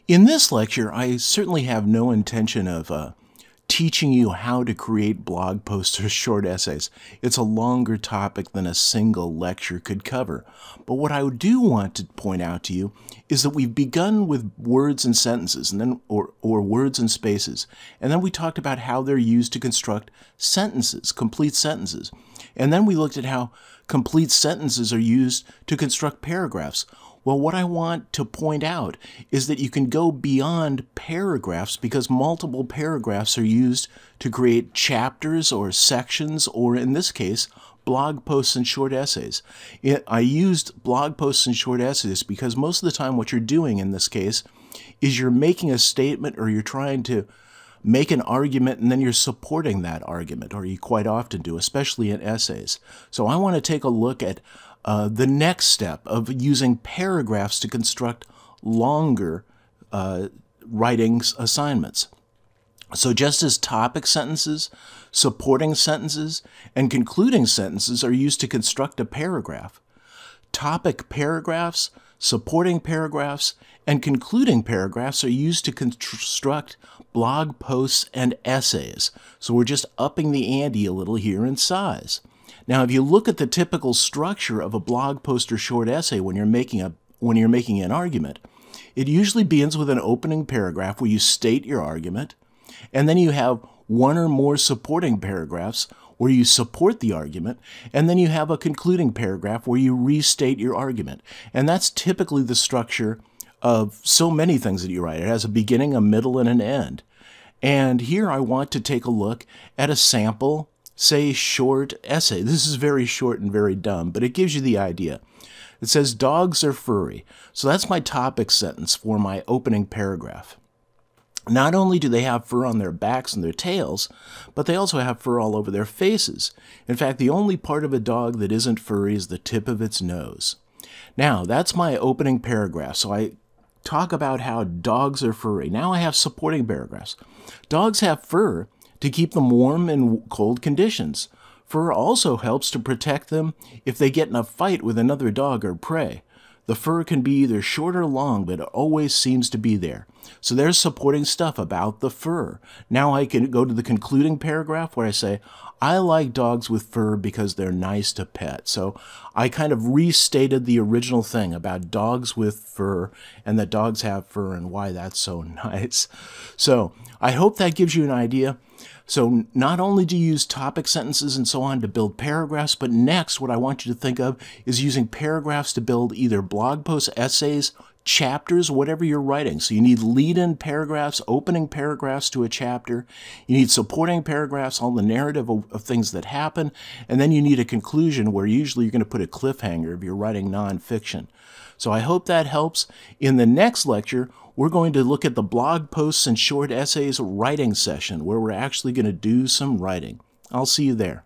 In this lecture, I certainly have no intention of teaching you how to create blog posts or short essays. It's a longer topic than a single lecture could cover. But what I do want to point out to you is that we've begun with words and sentences, and then or words and spaces. And then we talked about how they're used to construct sentences, complete sentences. And then we looked at how complete sentences are used to construct paragraphs. Well, what I want to point out is that you can go beyond paragraphs because multiple paragraphs are used to create chapters or sections, or in this case, blog posts and short essays. I used blog posts and short essays because most of the time what you're doing in this case is you're making a statement or you're trying to make an argument and then you're supporting that argument, or you quite often do, especially in essays. So I want to take a look at the next step of using paragraphs to construct longer writing assignments. So just as topic sentences, supporting sentences, and concluding sentences are used to construct a paragraph, topic paragraphs, supporting paragraphs, and concluding paragraphs are used to construct blog posts and essays. So we're just upping the ante a little here in size. Now, if you look at the typical structure of a blog post or short essay when you're making an argument, it usually begins with an opening paragraph where you state your argument, and then you have one or more supporting paragraphs where you support the argument, and then you have a concluding paragraph where you restate your argument. And that's typically the structure of so many things that you write. It has a beginning, a middle, and an end. And here I want to take a look at a sample, say, short essay. This is very short and very dumb, but it gives you the idea. It says, dogs are furry. So that's my topic sentence for my opening paragraph. Not only do they have fur on their backs and their tails, but they also have fur all over their faces. In fact, the only part of a dog that isn't furry is the tip of its nose. Now, that's my opening paragraph. So I talk about how dogs are furry. Now I have supporting paragraphs. Dogs have fur to keep them warm in cold conditions. Fur also helps to protect them if they get in a fight with another dog or prey. The fur can be either short or long, but it always seems to be there. So there's supporting stuff about the fur. Now I can go to the concluding paragraph where I say, I like dogs with fur because they're nice to pet. So I kind of restated the original thing about dogs with fur and that dogs have fur and why that's so nice. So I hope that gives you an idea. So not only do you use topic sentences and so on to build paragraphs, but next what I want you to think of is using paragraphs to build either blog posts, essays, chapters, whatever you're writing. So you need lead-in paragraphs, opening paragraphs to a chapter. You need supporting paragraphs, all the narrative of things that happen. And then you need a conclusion where usually you're going to put a cliffhanger if you're writing nonfiction. So I hope that helps. In the next lecture, we're going to look at the blog posts and short essays writing session where we're actually going to do some writing. I'll see you there.